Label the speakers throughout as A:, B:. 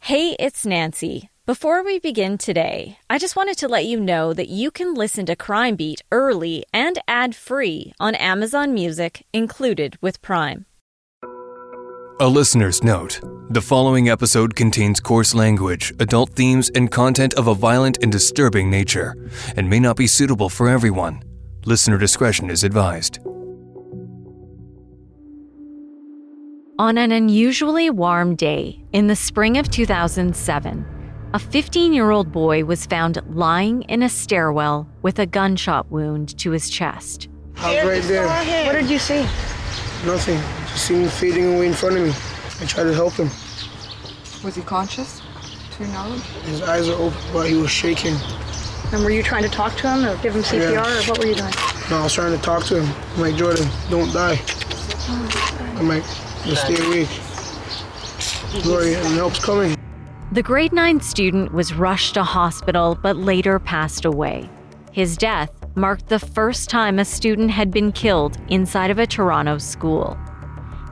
A: Hey, it's Nancy. Before we begin today, I just wanted to let you know that you can listen to Crime Beat early and ad-free on Amazon Music, included with Prime.
B: A listener's note. The following episode contains coarse language, adult themes, and content of a violent and disturbing nature, and may not be suitable for everyone. Listener discretion is advised.
A: On an unusually warm day in the spring of 2007, a 15-year-old boy was found lying in a stairwell with a gunshot wound to his chest.
C: I was right there.
D: What did you see?
C: Nothing. Just seen him fading away in front of me. I tried to help him.
D: Was he conscious, to your knowledge?
C: His eyes are open, but he was shaking.
D: And were you trying to talk to him or give him CPR, or what were you doing?
C: No, I was trying to talk to him. I'm like, Jordan, don't die. I'm like, just stay awake. Glory, and help's coming.
A: The grade 9 student was rushed to hospital but later passed away. His death marked the first time a student had been killed inside of a Toronto school.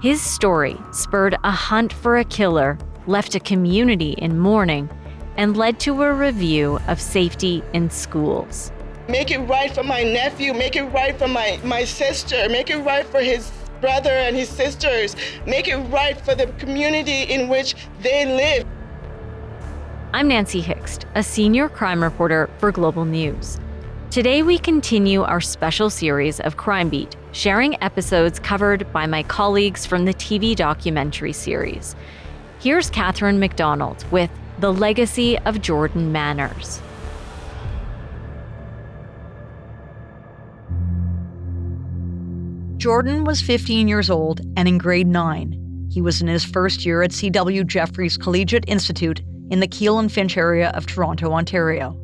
A: His story spurred a hunt for a killer, left a community in mourning, and led to a review of safety in schools.
E: Make it right for my nephew, make it right for my sister, make it right for his brother and his sisters, make it right for the community in which they live.
A: I'm Nancy Hixt, a senior crime reporter for Global News. Today we continue our special series of Crime Beat, sharing episodes covered by my colleagues from the TV documentary series. Here's Catherine McDonald with The Legacy of Jordan Manners.
F: Jordan was 15 years old and in grade 9. He was in his first year at Jefferys Collegiate Institute in the Keele and Finch area of Toronto, Ontario.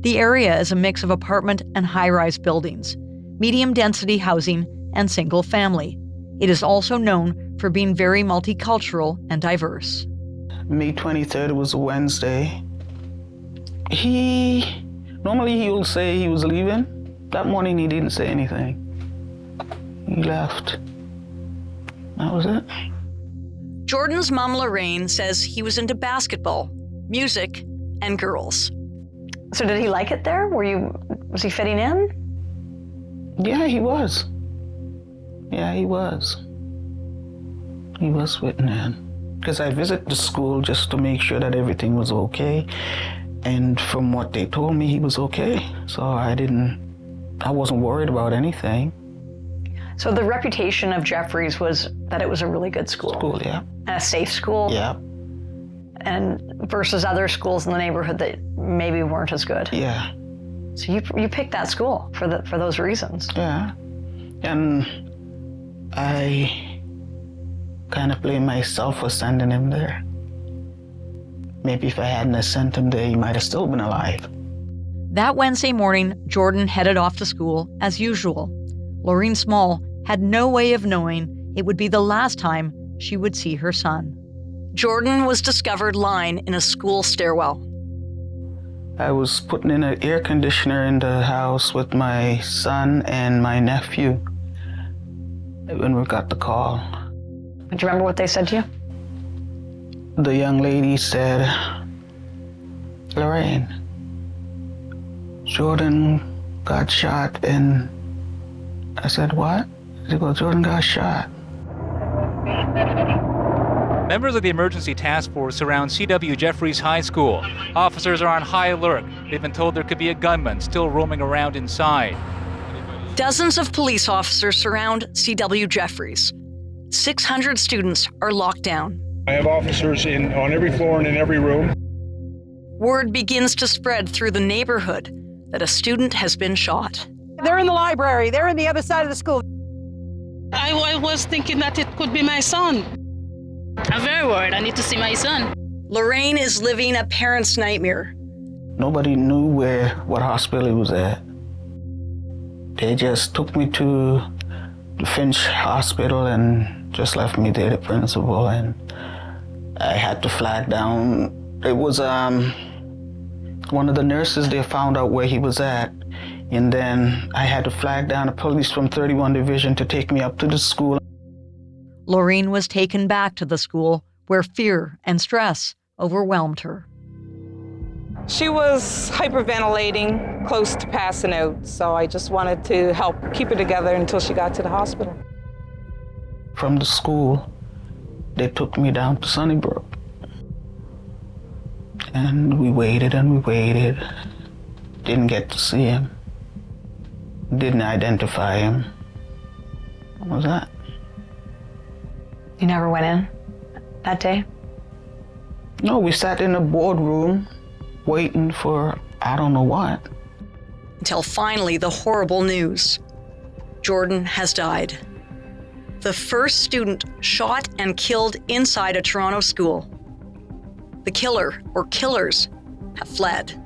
F: The area is a mix of apartment and high-rise buildings, medium-density housing, and single-family. It is also known for being very multicultural and diverse.
G: May 23rd was a Wednesday. Normally he will say he was leaving. That morning he didn't say anything. He left. That was it.
F: Jordan's mom, Lorraine, says he was into basketball, music, and girls.
D: So did he like it there? Was he fitting in?
G: Yeah, he was. Yeah, he was. He was fitting in. Because I visited the school just to make sure that everything was okay. And from what they told me, he was okay. So I wasn't worried about anything.
D: So the reputation of Jefferys was that it was a really good school.
G: School, yeah.
D: And a safe school.
G: Yeah.
D: And versus other schools in the neighborhood that maybe weren't as good.
G: Yeah.
D: So you picked that school for those reasons.
G: Yeah. And I kind of blame myself for sending him there. Maybe if I hadn't sent him there, he might have still been alive.
F: That Wednesday morning, Jordan headed off to school as usual. Lorraine Small had no way of knowing it would be the last time she would see her son. Jordan was discovered lying in a school stairwell.
G: I was putting in an air conditioner in the house with my son and my nephew when we got the call.
D: Do you remember what they said to you?
G: The young lady said, Lorraine, Jordan got shot. And I said, what? She goes, Jordan got shot.
H: Members of the emergency task force surround C.W. Jefferys High School. Officers are on high alert. They've been told there could be a gunman still roaming around inside.
F: Dozens of police officers surround C.W. Jefferys. 600 students are locked down.
I: I have officers on every floor and in every room.
F: Word begins to spread through the neighborhood that a student has been shot.
J: They're in the library. They're in the other side of the school.
K: I was thinking that it could be my son. I'm very worried. I need to see my son.
F: Lorraine is living a parent's nightmare.
G: Nobody knew what hospital he was at. They just took me to the Finch Hospital and just left me there, the principal, and I had to flag down. It was one of the nurses, they found out where he was at, and then I had to flag down the police from 31 Division to take me up to the school.
F: Lorraine was taken back to the school where fear and stress overwhelmed her.
J: She was hyperventilating, close to passing out, so I just wanted to help keep her together until she got to the hospital.
G: From the school, they took me down to Sunnybrook. And we waited and we waited. Didn't get to see him. Didn't identify him. What was that?
D: You never went in that day?
G: No, we sat in a boardroom waiting for I don't know what.
F: Until finally the horrible news. Jordan has died. The first student shot and killed inside a Toronto school. The killer, or killers, have fled.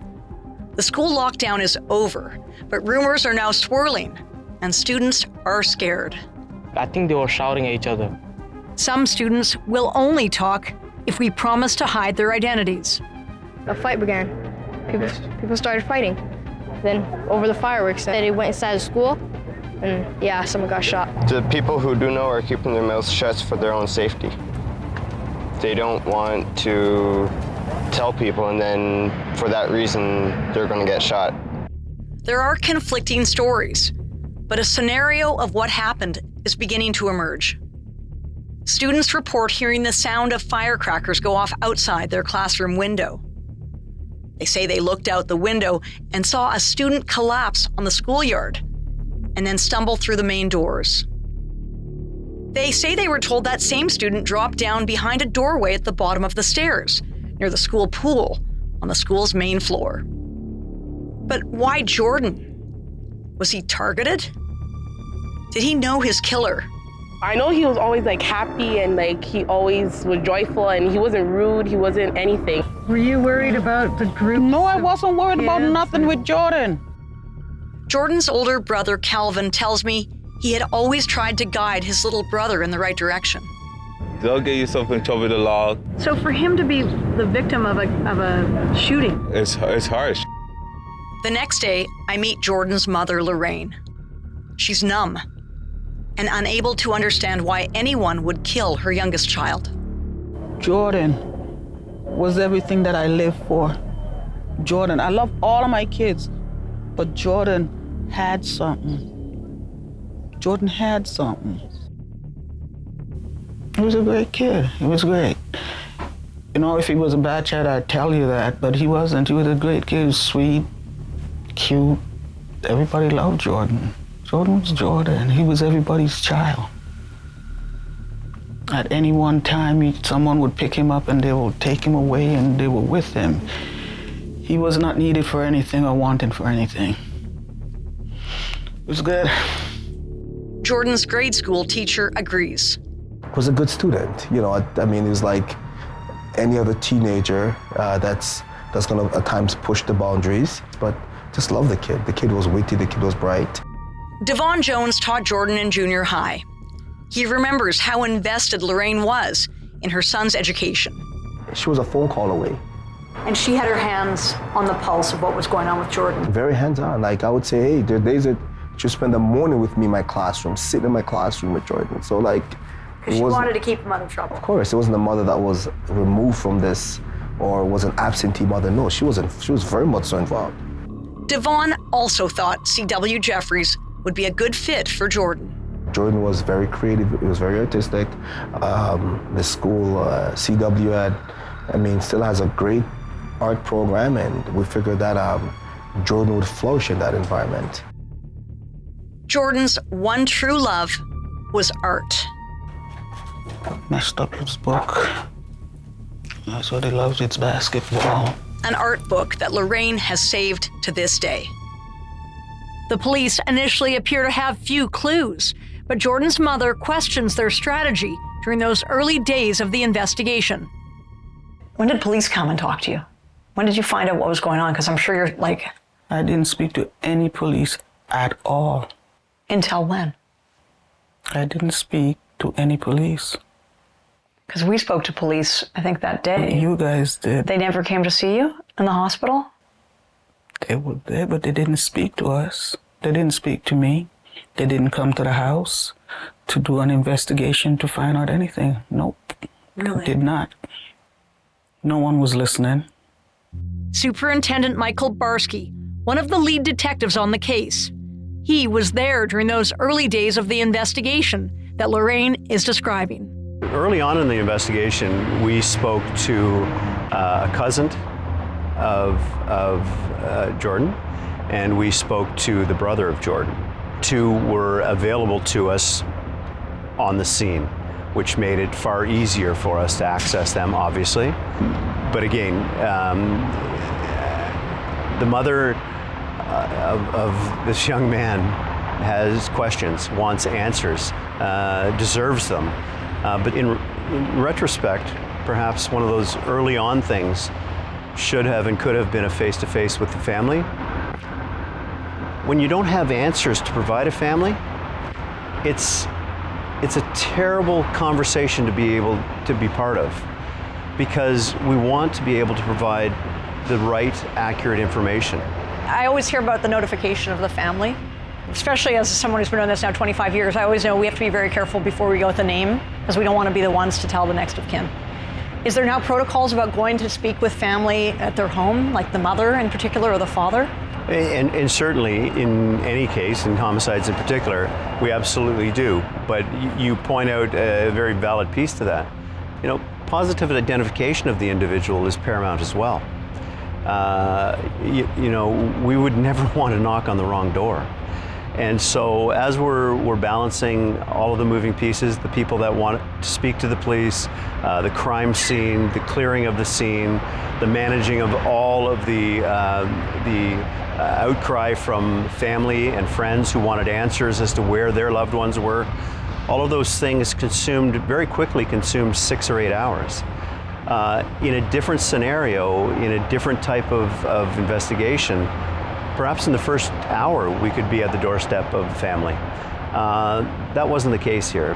F: The school lockdown is over, but rumors are now swirling, and students are scared.
L: I think they were shouting at each other.
F: Some students will only talk if we promise to hide their identities.
M: A fight began. People started fighting. Then over the fireworks, they went inside the school, and yeah, someone got shot.
N: The people who do know are keeping their mouths shut for their own safety. They don't want to tell people, and then for that reason, they're going to get shot.
F: There are conflicting stories, but a scenario of what happened is beginning to emerge. Students report hearing the sound of firecrackers go off outside their classroom window. They say they looked out the window and saw a student collapse on the schoolyard and then stumble through the main doors. They say they were told that same student dropped down behind a doorway at the bottom of the stairs, near the school pool, on the school's main floor. But why Jordan? Was he targeted? Did he know his killer?
O: I know he was always happy and he always was joyful and he wasn't rude, he wasn't anything.
J: Were you worried about the group?
O: No, I wasn't worried about nothing with Jordan.
F: Jordan's older brother, Calvin, tells me he had always tried to guide his little brother in the right direction.
P: They'll get yourself in trouble with the law.
J: So for him to be the victim of a shooting?
P: It's harsh.
F: The next day, I meet Jordan's mother, Lorraine. She's numb and unable to understand why anyone would kill her youngest child.
G: Jordan was everything that I lived for. Jordan, I love all of my kids, but Jordan had something. Jordan had something. He was a great kid. He was great. You know, if he was a bad child, I'd tell you that, but he wasn't. He was a great kid. He was sweet, cute. Everybody loved Jordan. Jordan was Jordan. He was everybody's child. At any one time, someone would pick him up and they would take him away and they were with him. He was not needed for anything or wanted for anything. It was good.
F: Jordan's grade school teacher agrees.
Q: Was a good student. You know, I mean, he was like any other teenager that's gonna at times push the boundaries, but just love the kid. The kid was witty, the kid was bright.
F: Devon Jones taught Jordan in junior high. He remembers how invested Lorraine was in her son's education.
Q: She was a phone call away.
F: And she had her hands on the pulse of what was going on with Jordan.
Q: Very hands-on. Like I would say, hey, there are days that she would spend the morning with me in my classroom, sitting in my classroom with Jordan. So like,
F: because she wanted to keep him out of trouble.
Q: Of course, it wasn't a mother that was removed from this or was an absentee mother. No, she wasn't. She was very much so involved.
F: Devon also thought C.W. Jefferys would be a good fit for Jordan.
Q: Jordan was very creative. He was very artistic. The school, CW still has a great art program, and we figured that Jordan would flourish in that environment.
F: Jordan's one true love was art.
G: Messed up his book. That's what he loves, it's basketball.
F: An art book that Lorraine has saved to this day. The police initially appear to have few clues, but Jordan's mother questions their strategy during those early days of the investigation.
D: When did police come and talk to you? When did you find out what was going on? Because I'm sure you're like...
G: I didn't speak to any police at all.
D: Until when?
G: I didn't speak to any police.
D: Because we spoke to police, I think, that day.
G: You guys did.
D: They never came to see you in the hospital?
G: They were there, but they didn't speak to us. They didn't speak to me. They didn't come to the house to do an investigation to find out anything. Nope.
D: Really?
G: Did not. No one was listening.
F: Superintendent Michael Barsky, one of the lead detectives on the case. He was there during those early days of the investigation that Lorraine is describing.
R: Early on in the investigation, we spoke to a cousin of Jordan, and we spoke to the brother of Jordan. Two were available to us on the scene, which made it far easier for us to access them, obviously. But again, the mother of this young man has questions, wants answers, deserves them. But in retrospect, perhaps one of those early on things should have and could have been a face-to-face with the family. When you don't have answers to provide a family, it's a terrible conversation to be able to be part of, because we want to be able to provide the right, accurate information.
D: I always hear about the notification of the family, especially as someone who's been doing this now 25 years. I always know we have to be very careful before we go with the name, because we don't want to be the ones to tell the next of kin. Is there now protocols about going to speak with family at their home, like the mother in particular or the father?
R: And certainly in any case, in homicides in particular, we absolutely do. But you point out a very valid piece to that. You know, positive identification of the individual is paramount as well. You know, we would never want to knock on the wrong door. And so as we're balancing all of the moving pieces, the people that want to speak to the police, the crime scene, the clearing of the scene, the managing of all of the outcry from family and friends who wanted answers as to where their loved ones were, all of those things very quickly consumed 6 or 8 hours. In a different scenario, in a different type of investigation, perhaps in the first hour we could be at the doorstep of the family. That wasn't the case here.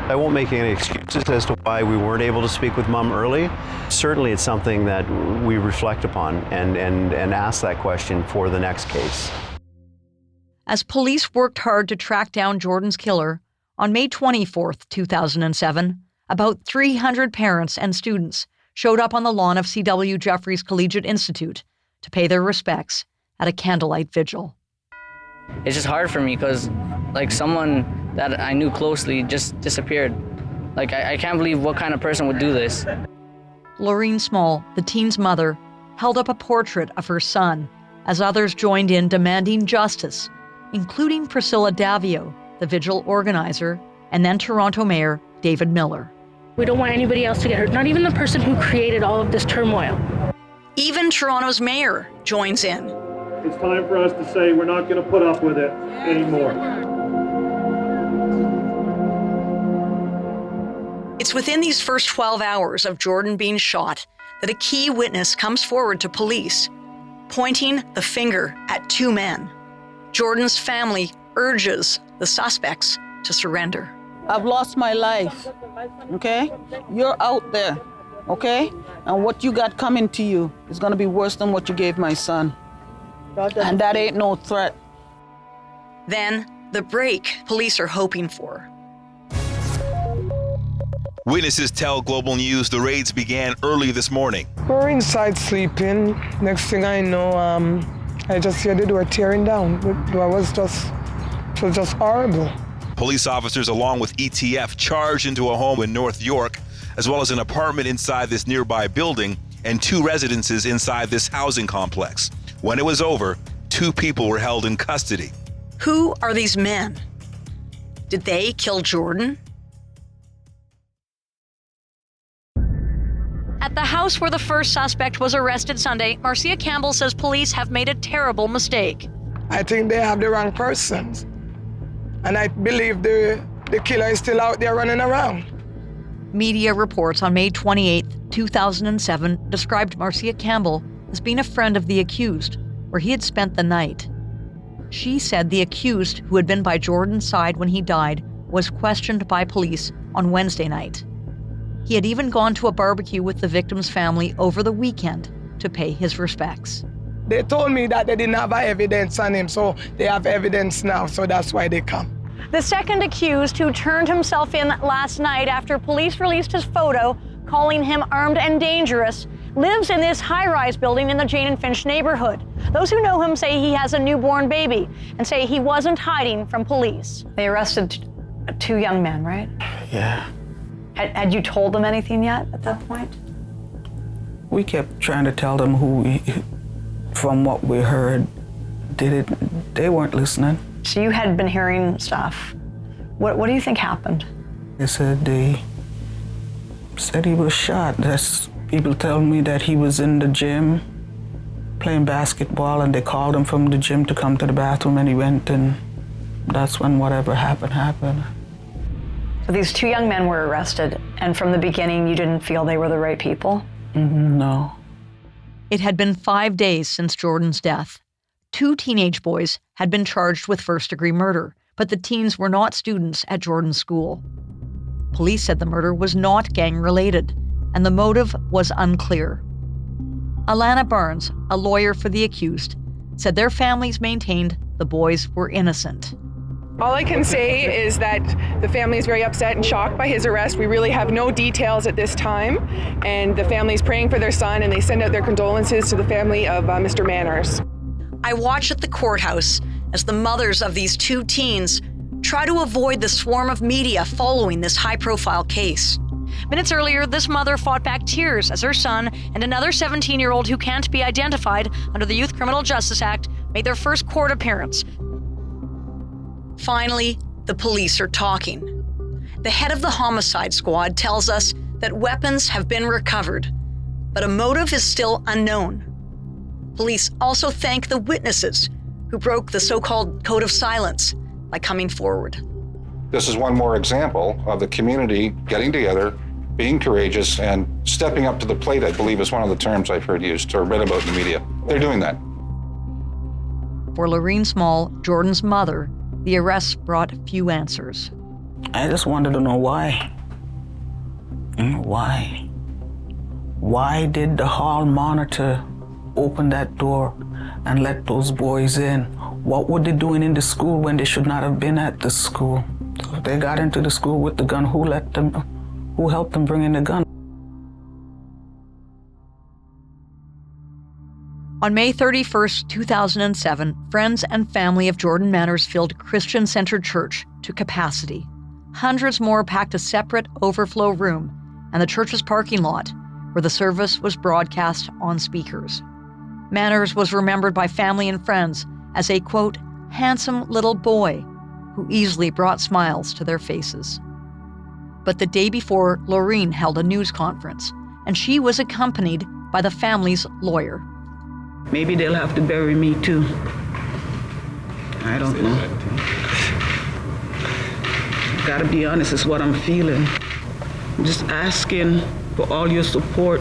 R: I won't make any excuses as to why we weren't able to speak with Mom early. Certainly it's something that we reflect upon and ask that question for the next case.
F: As police worked hard to track down Jordan's killer, on May 24th, 2007, about 300 parents and students showed up on the lawn of C.W. Jefferys Collegiate Institute to pay their respects at a candlelight vigil.
S: It's just hard for me because, like, someone that I knew closely just disappeared. Like, I can't believe what kind of person would do this.
F: Lorraine Small, the teen's mother, held up a portrait of her son as others joined in demanding justice, including Priscilla Davio, the vigil organizer, and then Toronto Mayor David Miller.
K: We don't want anybody else to get hurt, not even the person who created all of this turmoil.
F: Even Toronto's mayor joins in.
I: It's time for us to say we're not going to put up with it anymore.
F: It's within these first 12 hours of Jordan being shot that a key witness comes forward to police, pointing the finger at 2 men. Jordan's family urges the suspects to surrender.
T: I've lost my life, okay? You're out there, okay? And what you got coming to you is gonna be worse than what you gave my son. And that ain't no threat.
F: Then, the break police are hoping for.
U: Witnesses tell Global News the raids began early this morning.
C: We're inside sleeping. Next thing I know, I just hear the door tearing down. The door was just horrible.
U: Police officers along with ETF charged into a home in North York, as well as an apartment inside this nearby building and 2 residences inside this housing complex. When it was over, 2 people were held in custody.
F: Who are these men? Did they kill Jordan? At the house where the first suspect was arrested Sunday, Marcia Campbell says police have made a terrible mistake.
C: I think they have the wrong persons. And I believe the killer is still out there running around.
F: Media reports on May 28, 2007 described Marcia Campbell as being a friend of the accused, where he had spent the night. She said the accused, who had been by Jordan's side when he died, was questioned by police on Wednesday night. He had even gone to a barbecue with the victim's family over the weekend to pay his respects.
C: They told me that they didn't have evidence on him, so they have evidence now, so that's why they come.
D: The second accused, who turned himself in last night after police released his photo, calling him armed and dangerous, lives in this high-rise building in the Jane and Finch neighborhood. Those who know him say he has a newborn baby and say he wasn't hiding from police. They arrested 2 young men, right?
G: Yeah.
D: Had you told them anything yet at that point?
G: We kept trying to tell them from what we heard, did it. They weren't listening.
D: So you had been hearing stuff. What do you think happened?
G: They said he was shot. People tell me that he was in the gym playing basketball, and they called him from the gym to come to the bathroom, and he went, and that's when whatever happened.
D: So these 2 young men were arrested, and from the beginning you didn't feel they were the right people?
G: No.
F: It had been 5 days since Jordan's death. 2 teenage boys had been charged with first-degree murder, but the teens were not students at Jordan's school. Police said the murder was not gang-related, and the motive was unclear. Alana Barnes, a lawyer for the accused, said their families maintained the boys were innocent.
B: All I can say is that the family is very upset and shocked by his arrest. We really have no details at this time, and the family is praying for their son, and they send out their condolences to the family of Mr. Manners.
F: I watch at the courthouse as the mothers of these 2 teens try to avoid the swarm of media following this high-profile case. Minutes earlier, this mother fought back tears as her son and another 17-year-old who can't be identified under the Youth Criminal Justice Act made their first court appearance. Finally, the police are talking. The head of the homicide squad tells us that weapons have been recovered, but a motive is still unknown. Police also thank the witnesses who broke the so-called code of silence by coming forward.
V: This is one more example of the community getting together, being courageous, and stepping up to the plate, I believe is one of the terms I've heard used or read about in the media. They're doing that.
F: For Lorene Small, Jordan's mother, the arrests brought few answers.
G: I just wanted to know why. Why? Why did the hall monitor open that door and let those boys in? What were they doing in the school when they should not have been at the school? So if they got into the school with the gun, who helped them bring in the gun?
F: On May 31st, 2007, friends and family of Jordan Manners filled Christian Center Church to capacity. Hundreds more packed a separate overflow room and the church's parking lot, where the service was broadcast on speakers. Manners was remembered by family and friends as a, quote, handsome little boy who easily brought smiles to their faces. But the day before, Lorene held a news conference, and she was accompanied by the family's lawyer.
W: Maybe they'll have to bury me too. I don't know. Gotta be honest, it's what I'm feeling. I'm just asking for all your support.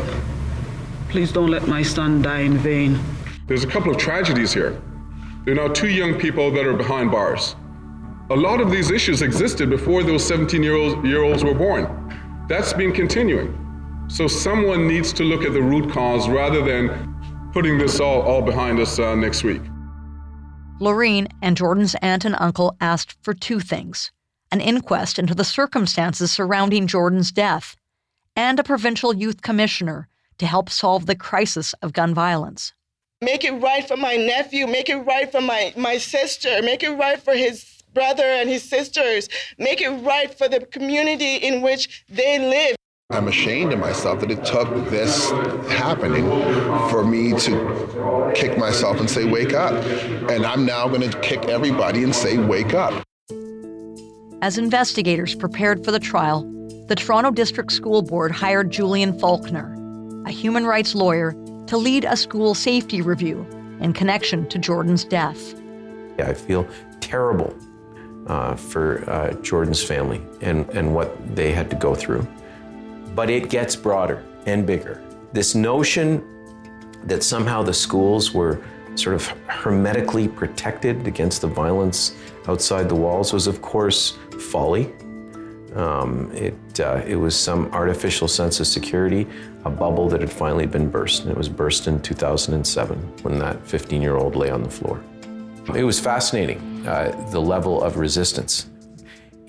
W: Please don't let my son die in vain.
X: There's a couple of tragedies here. There are now 2 young people that are behind bars. A lot of these issues existed before those 17-year-olds were born. That's been continuing. So someone needs to look at the root cause rather than putting this all behind us next week.
F: Lorene and Jordan's aunt and uncle asked for 2 things: an inquest into the circumstances surrounding Jordan's death, and a provincial youth commissioner to help solve the crisis of gun violence.
E: Make it right for my nephew, make it right for my sister, make it right for his brother and his sisters, make it right for the community in which they live.
Y: I'm ashamed of myself that it took this happening for me to kick myself and say, wake up. And I'm now going to kick everybody and say, wake up.
F: As investigators prepared for the trial, the Toronto District School Board hired Julian Faulkner, a human rights lawyer, to lead a school safety review in connection to Jordan's death.
Z: I feel terrible for Jordan's family and what they had to go through. But it gets broader and bigger. This notion that somehow the schools were sort of hermetically protected against the violence outside the walls was, of course, folly. It was some artificial sense of security, a bubble that had finally been burst, and it was burst in 2007 when that 15-year-old lay on the floor. It was fascinating, the level of resistance.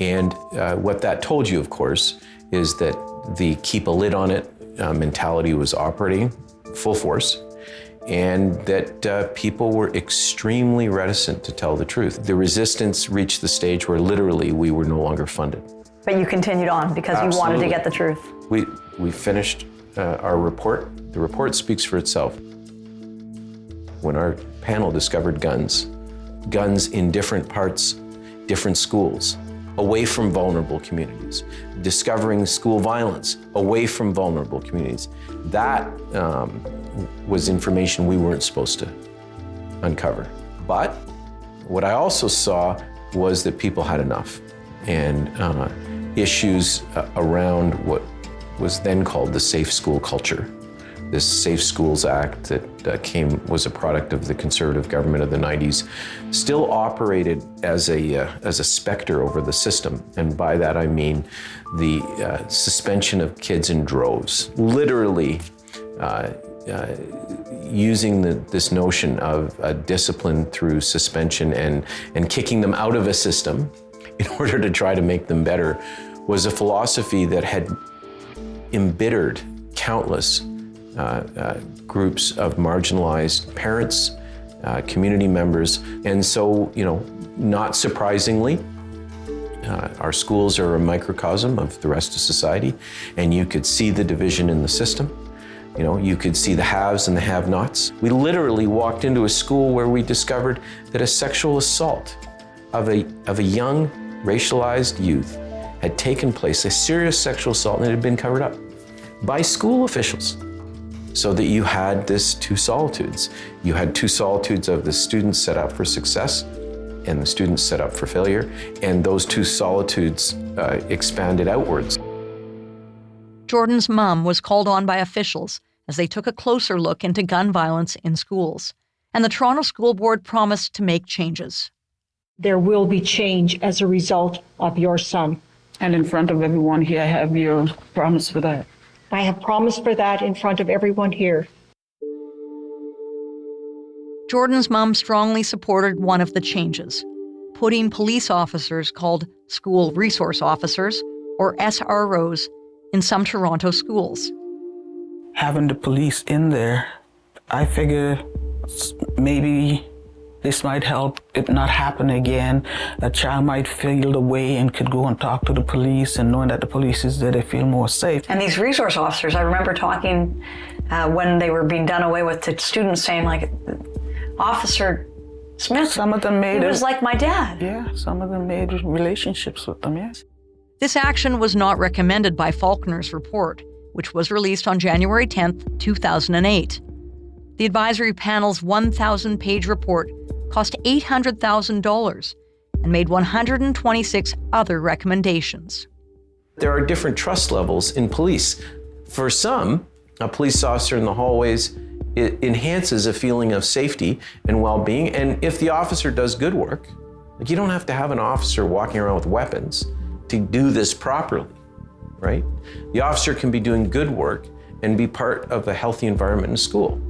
Z: And what that told you, of course, is that the keep a lid on it mentality was operating, full force, and that people were extremely reticent to tell the truth. The resistance reached the stage where literally we were no longer funded.
D: But you continued on because you wanted to get the truth.
Z: We finished our report. The report speaks for itself. When our panel discovered guns in different parts, different schools, away from vulnerable communities, discovering school violence away from vulnerable communities, that was information we weren't supposed to uncover. But what I also saw was that people had enough, and issues around what was then called the Safe School Culture. This Safe Schools Act that was a product of the conservative government of the 90s, still operated as a specter over the system. And by that I mean the suspension of kids in droves, literally using this notion of discipline through suspension and kicking them out of a system in order to try to make them better, was a philosophy that had embittered countless groups of marginalized parents, community members. And so, not surprisingly, our schools are a microcosm of the rest of society, and you could see the division in the system. You could see the haves and the have-nots. We literally walked into a school where we discovered that a sexual assault of a young, racialized youth had taken place, a serious sexual assault, and it had been covered up by school officials. So that you had this two solitudes. You had two solitudes of the students set up for success and the students set up for failure, and those two solitudes expanded outwards.
F: Jordan's mom was called on by officials as they took a closer look into gun violence in schools, and the Toronto School Board promised to make changes.
A: There will be change as a result of your son.
W: And in front of everyone here, I have your promise for that.
A: I have promised for that in front of everyone here.
F: Jordan's mom strongly supported one of the changes, putting police officers called school resource officers, or SROs, in some Toronto schools.
G: Having the police in there, I figure maybe this might help it not happen again. A child might feel the way and could go and talk to the police, and knowing that the police is there, they feel more safe.
D: And these resource officers, I remember talking when they were being done away with to students saying, like, Officer Smith,
G: some of them made
D: he was like my dad.
G: Yeah, some of them made relationships with them, yes.
F: This action was not recommended by Faulkner's report, which was released on January 10th, 2008. The advisory panel's 1,000-page report cost $800,000 and made 126 other recommendations.
Z: There are different trust levels in police. For some, a police officer in the hallways, it enhances a feeling of safety and well-being. And if the officer does good work, like, you don't have to have an officer walking around with weapons to do this properly, right? The officer can be doing good work and be part of a healthy environment in school.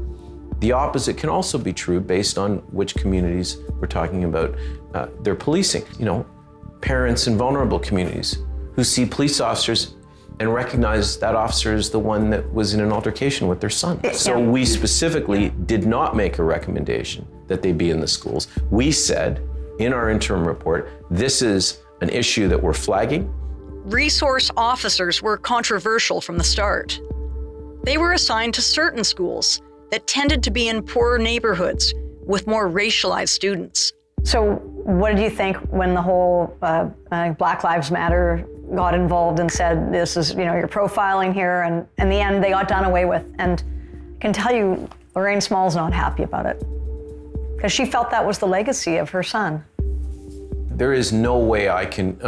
Z: The opposite can also be true based on which communities we're talking about their policing. Parents in vulnerable communities who see police officers and recognize that officer is the one that was in an altercation with their son. So we specifically did not make a recommendation that they be in the schools. We said in our interim report, this is an issue that we're flagging.
F: Resource officers were controversial from the start. They were assigned to certain schools that tended to be in poorer neighborhoods with more racialized students.
D: So what did you think when the whole Black Lives Matter got involved and said, this is, you're profiling here, and in the end they got done away with? And I can tell you, Lorraine Small's not happy about it because she felt that was the legacy of her son.
Z: There is no way I can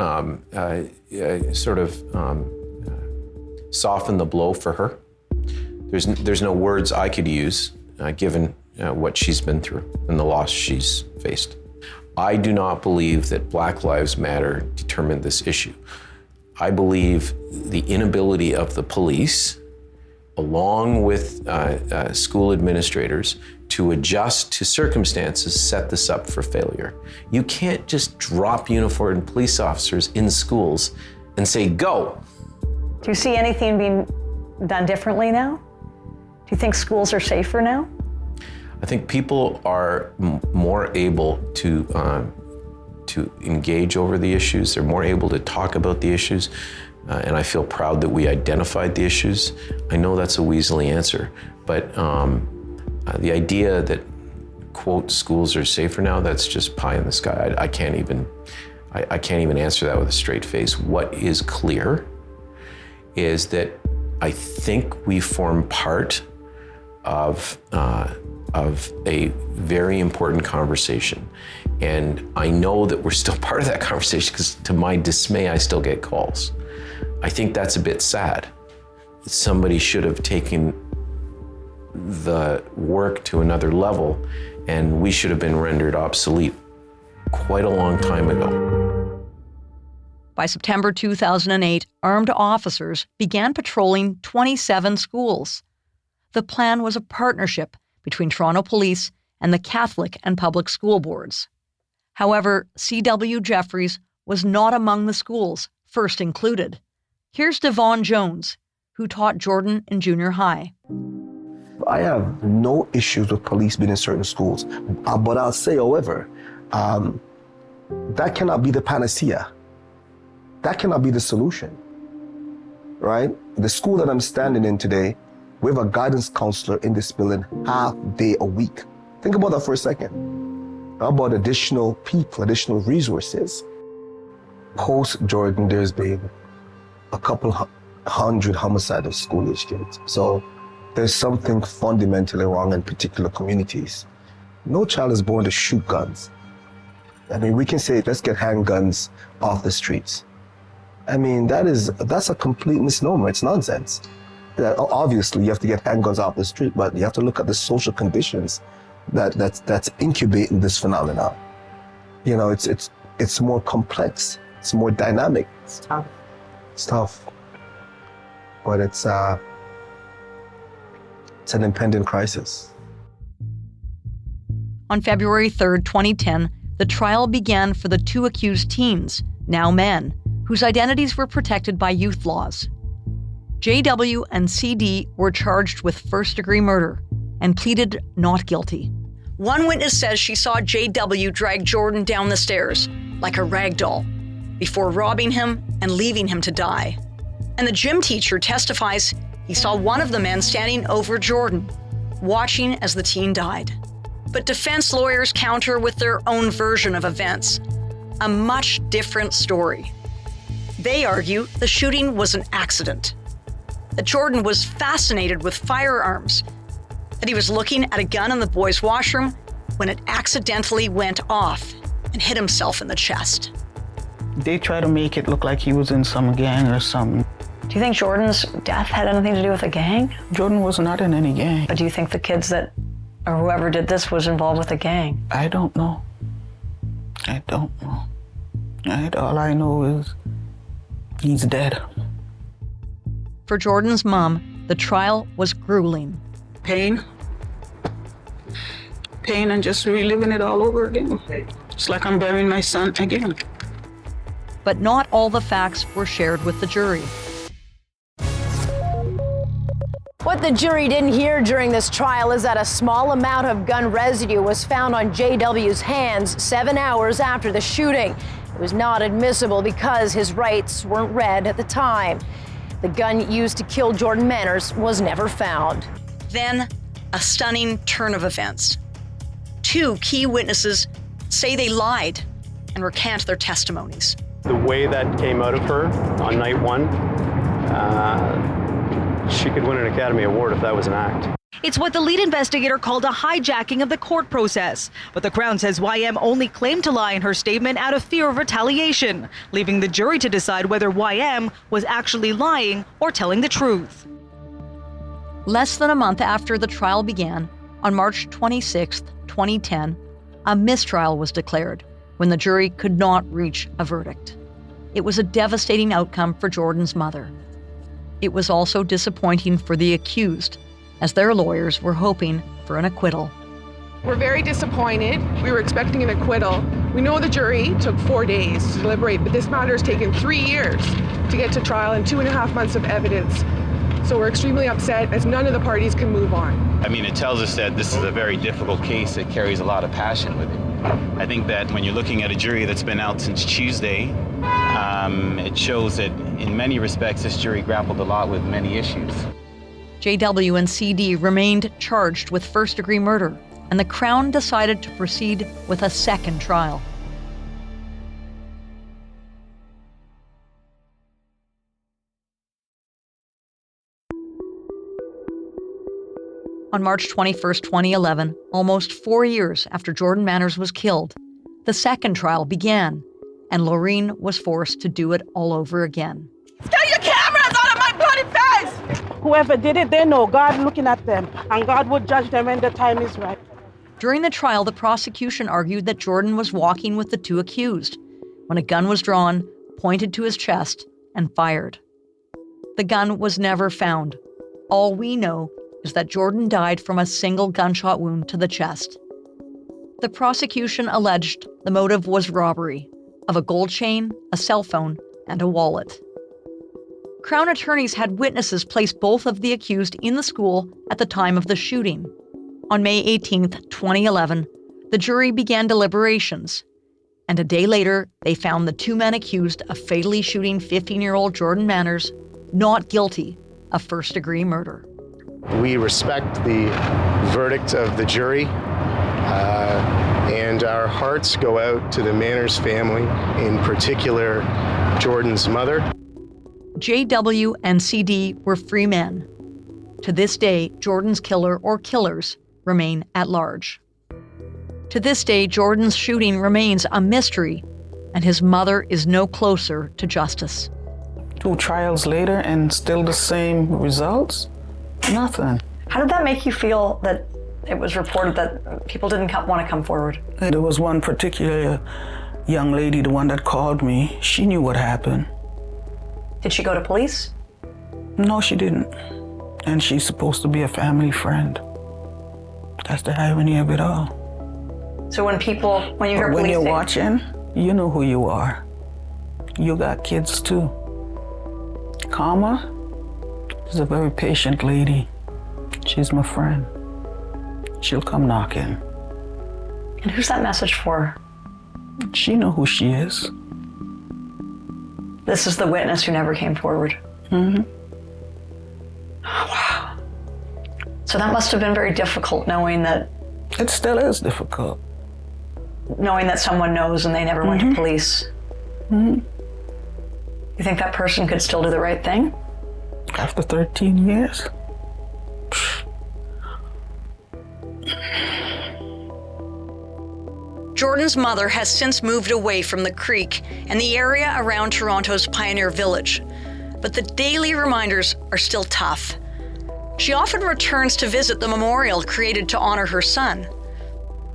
Z: soften the blow for her. There's no words I could use given what she's been through and the loss she's faced. I do not believe that Black Lives Matter determined this issue. I believe the inability of the police, along with school administrators, to adjust to circumstances set this up for failure. You can't just drop uniformed police officers in schools and say, go.
D: Do you see anything being done differently now? Do you think schools are safer now?
Z: I think people are more able to engage over the issues. They're more able to talk about the issues. And I feel proud that we identified the issues. I know that's a weaselly answer, but the idea that, quote, schools are safer now, that's just pie in the sky. I can't even answer that with a straight face. What is clear is that I think we form part of a very important conversation. And I know that we're still part of that conversation because, to my dismay, I still get calls. I think that's a bit sad. Somebody should have taken the work to another level, and we should have been rendered obsolete quite a long time ago.
F: By September 2008, armed officers began patrolling 27 schools. The plan was a partnership between Toronto Police and the Catholic and public school boards. However, C.W. Jefferys was not among the schools first included. Here's Devon Jones, who taught Jordan in junior high.
Y: I have no issues with police being in certain schools, but I'll say, however, that cannot be the panacea. That cannot be the solution, right? The school that I'm standing in today, we have a guidance counselor in this building half day a week. Think about that for a second. How about additional people, additional resources? Post-Jordan, there's been a couple hundred homicides of school-age kids. So there's something fundamentally wrong in particular communities. No child is born to shoot guns. I mean, we can say, let's get handguns off the streets. I mean, that's a complete misnomer. It's nonsense. Obviously, you have to get handguns off the street, but you have to look at the social conditions that's incubating this phenomenon. You know, it's more complex. It's more dynamic. It's tough. It's tough. But it's an impending crisis.
F: On February 3rd, 2010, the trial began for the two accused teens, now men, whose identities were protected by youth laws. JW and CD were charged with first-degree murder and pleaded not guilty. One witness says she saw JW drag Jordan down the stairs like a rag doll before robbing him and leaving him to die. And the gym teacher testifies he saw one of the men standing over Jordan, watching as the teen died. But defense lawyers counter with their own version of events, a much different story. They argue the shooting was an accident, that Jordan was fascinated with firearms, that he was looking at a gun in the boys' washroom when it accidentally went off and hit himself in the chest.
W: They try to make it look like he was in some gang or something.
D: Do you think Jordan's death had anything to do with a gang?
W: Jordan was not in any gang.
D: But do you think the kids or whoever did this was involved with a gang?
W: I don't know. I don't know. All I know is he's dead.
F: For Jordan's mom, the trial was grueling.
W: Pain and just reliving it all over again. It's like I'm burying my son again.
F: But not all the facts were shared with the jury.
H: What the jury didn't hear during this trial is that a small amount of gun residue was found on JW's hands 7 hours after the shooting. It was not admissible because his rights weren't read at the time. The gun used to kill Jordan Manners was never found.
F: Then, a stunning turn of events. Two key witnesses say they lied and recant their testimonies.
R: The way that came out of her on night one, she could win an Academy Award if that was an act.
J: It's what the lead investigator called a hijacking of the court process. But the Crown says YM only claimed to lie in her statement out of fear of retaliation, leaving the jury to decide whether YM was actually lying or telling the truth.
F: Less than a month after the trial began, on March 26, 2010, a mistrial was declared when the jury could not reach a verdict. It was a devastating outcome for Jordan's mother. It was also disappointing for the accused, as their lawyers were hoping for an acquittal.
B: We're very disappointed. We were expecting an acquittal. We know the jury took 4 days to deliberate, but this matter has taken 3 years to get to trial and 2.5 months of evidence. So we're extremely upset as none of the parties can move on.
L: I mean, it tells us that this is a very difficult case that carries a lot of passion with it. I think that when you're looking at a jury that's been out since Tuesday, it shows that in many respects this jury grappled a lot with many issues.
F: JW and CD remained charged with first-degree murder, and the Crown decided to proceed with a second trial. On March 21st, 2011, almost 4 years after Jordan Manners was killed, the second trial began, and Laureen was forced to do it all over again.
M: Get your cameras out of my bloody face! Whoever did it, they know God looking at them, and God would judge them when the time is right.
F: During the trial, the prosecution argued that Jordan was walking with the two accused when a gun was drawn, pointed to his chest, and fired. The gun was never found. All we know is that Jordan died from a single gunshot wound to the chest. The prosecution alleged the motive was robbery of a gold chain, a cell phone, and a wallet. Crown attorneys had witnesses place both of the accused in the school at the time of the shooting. On May 18th, 2011, the jury began deliberations, and a day later, they found the two men accused of fatally shooting 15-year-old Jordan Manners not guilty of first-degree murder.
N: We respect the verdict of the jury, and our hearts go out to the Manners family, in particular, Jordan's mother.
F: JW and CD were free men. To this day, Jordan's killer or killers remain at large. To this day, Jordan's shooting remains a mystery, and his mother is no closer to justice.
G: 2 trials later and still the same results? Nothing.
D: How did that make you feel that it was reported that people didn't want to come forward?
G: There was one particular young lady, the one that called me. She knew what happened.
D: Did she go to police?
G: No, she didn't. And she's supposed to be a family friend. That's the irony of it all.
D: So when you hear
G: when
D: police
G: you're
D: say,
G: watching, you know who you are. You got kids too. Karma is a very patient lady. She's my friend. She'll come knocking.
D: And who's that message for?
G: She know who she is.
D: This is the witness who never came forward.
G: Mm-hmm.
D: Oh, wow. So that must have been very difficult, knowing that...
G: It still is difficult.
D: Knowing that someone knows and they never went to police.
G: Mm-hmm.
D: You think that person could still do the right thing?
G: After 13 years?
F: Jordan's mother has since moved away from the creek and the area around Toronto's Pioneer Village, but the daily reminders are still tough. She often returns to visit the memorial created to honor her son.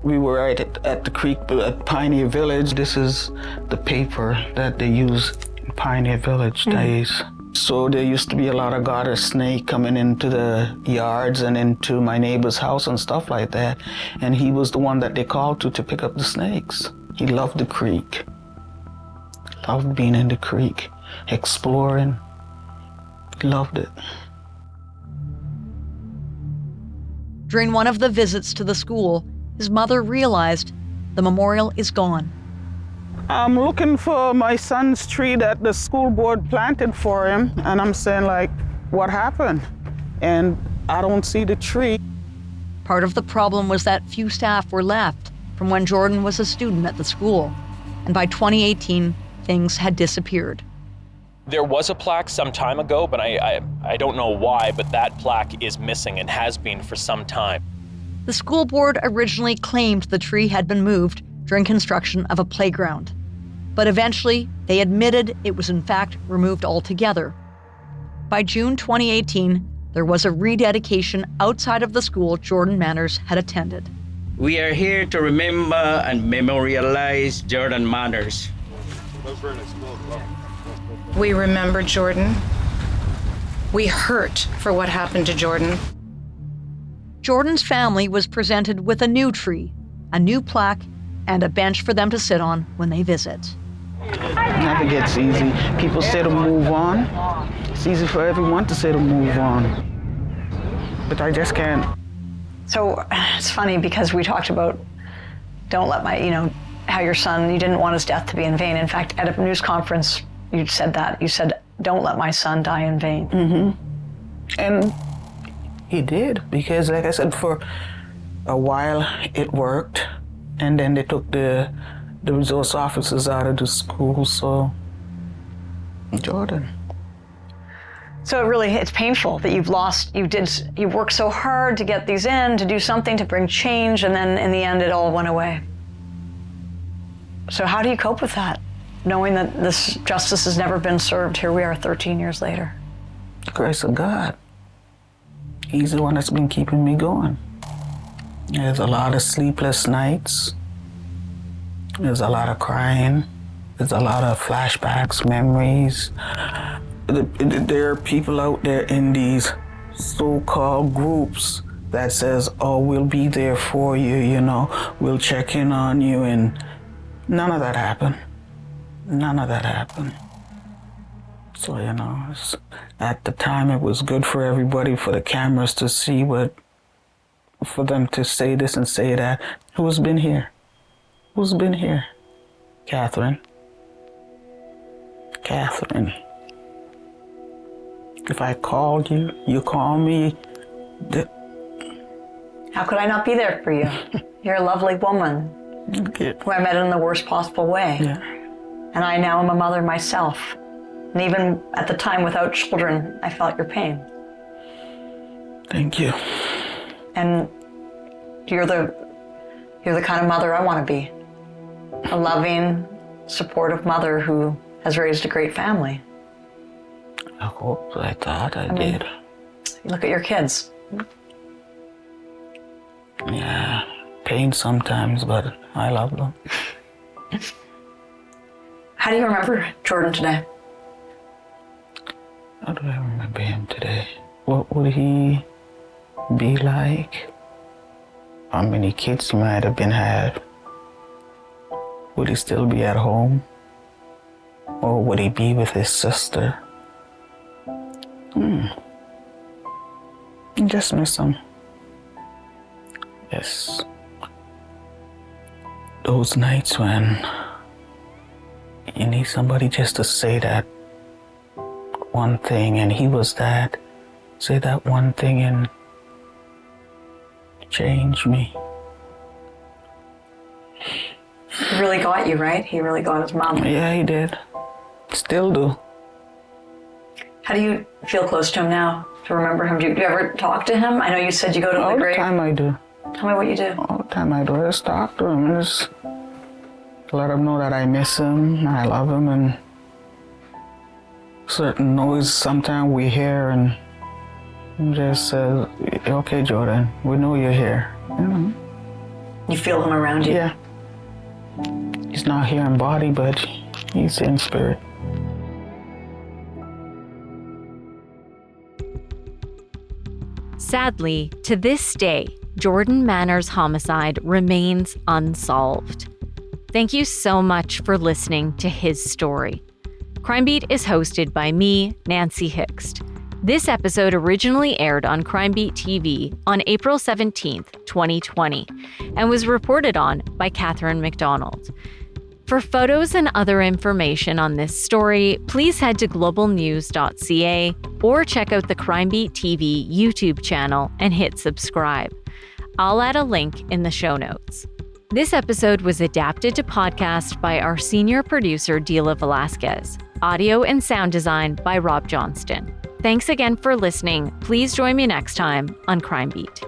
G: We were right at the creek at Pioneer Village. This is the paper that they use in Pioneer Village days. So there used to be a lot of garter snake coming into the yards and into my neighbor's house and stuff like that. And he was the one that they called to pick up the snakes. He loved the creek. Loved being in the creek, exploring. He loved it.
F: During one of the visits to the school, his mother realized the memorial is gone.
W: I'm looking for my son's tree that the school board planted for him, and I'm saying, like, what happened? And I don't see the tree.
F: Part of the problem was that few staff were left from when Jordan was a student at the school, and by 2018, things had disappeared.
O: There was a plaque some time ago, but I don't know why, but that plaque is missing and has been for some time.
F: The school board originally claimed the tree had been moved during construction of a playground, but eventually they admitted it was in fact removed altogether. By June 2018, there was a rededication outside of the school Jordan Manners had attended.
P: We are here to remember and memorialize Jordan Manners.
Q: We remember Jordan. We hurt for what happened to Jordan.
F: Jordan's family was presented with a new tree, a new plaque, and a bench for them to sit on when they visit.
W: It never gets easy. People say to move on. It's easy for everyone to say to move on. But I just can't.
D: So it's funny because we talked about don't let how your son, you didn't want his death to be in vain. In fact, at a news conference, you said that. You said, don't let my son die in vain.
W: Mm-hmm. And he did, because like I said, for a while it worked, and then they took the resource officers out of the school, so Jordan.
D: So it's painful that you worked so hard to get these in, to do something, to bring change, and then in the end it all went away. So how do you cope with that, knowing that this justice has never been served? Here we are 13 years later.
W: The grace of God. He's the one that's been keeping me going. There's a lot of sleepless nights. There's a lot of crying. There's a lot of flashbacks, memories. There are people out there in these so-called groups that says, oh, we'll be there for you, we'll check in on you, and none of that happened. None of that happened. So, at the time it was good for everybody, for the cameras to see for them to say this and say that. Who's been here? Who's been here? Catherine. If I called you, you call me.
D: How could I not be there for you? You're a lovely woman who I met in the worst possible way.
W: Yeah.
D: And I now am a mother myself. And even at the time without children, I felt your pain.
W: Thank you.
D: And you're the kind of mother I want to be. A loving, supportive mother who has raised a great family.
W: I thought I did.
D: Look at your kids.
W: Yeah, pain sometimes, but I love them.
D: How do you remember Jordan today?
W: How do I remember him today? What would he be like? How many kids he might have had? Would he still be at home? Or would he be with his sister? I just miss him. Yes. Those nights when you need somebody just to say that one thing, and he was that. Say that one thing and change me.
D: He really got you, right? He really got his mom.
W: Yeah, he did. Still do.
D: How do you feel close to him now? To remember him? Do you ever talk to him? I know you said you go to
W: All
D: the grave.
W: the time I do.
D: Tell me what you do.
W: All the time I do. I just talk to him and just let him know that I miss him and I love him, and certain noise sometimes we hear and just says, okay, Jordan, we know you're here.
D: You feel him around you?
W: Yeah. He's not here in body, but he's in spirit.
C: Sadly, to this day, Jordan Manor's homicide remains unsolved. Thank you so much for listening to his story. Crime Beat is hosted by me, Nancy Hixt. This episode originally aired on Crime Beat TV on April 17th, 2020, and was reported on by Catherine McDonald. For photos and other information on this story, please head to globalnews.ca or check out the Crime Beat TV YouTube channel and hit subscribe. I'll add a link in the show notes. This episode was adapted to podcast by our senior producer, Dila Velasquez. Audio and sound design by Rob Johnston. Thanks again for listening. Please join me next time on Crime Beat.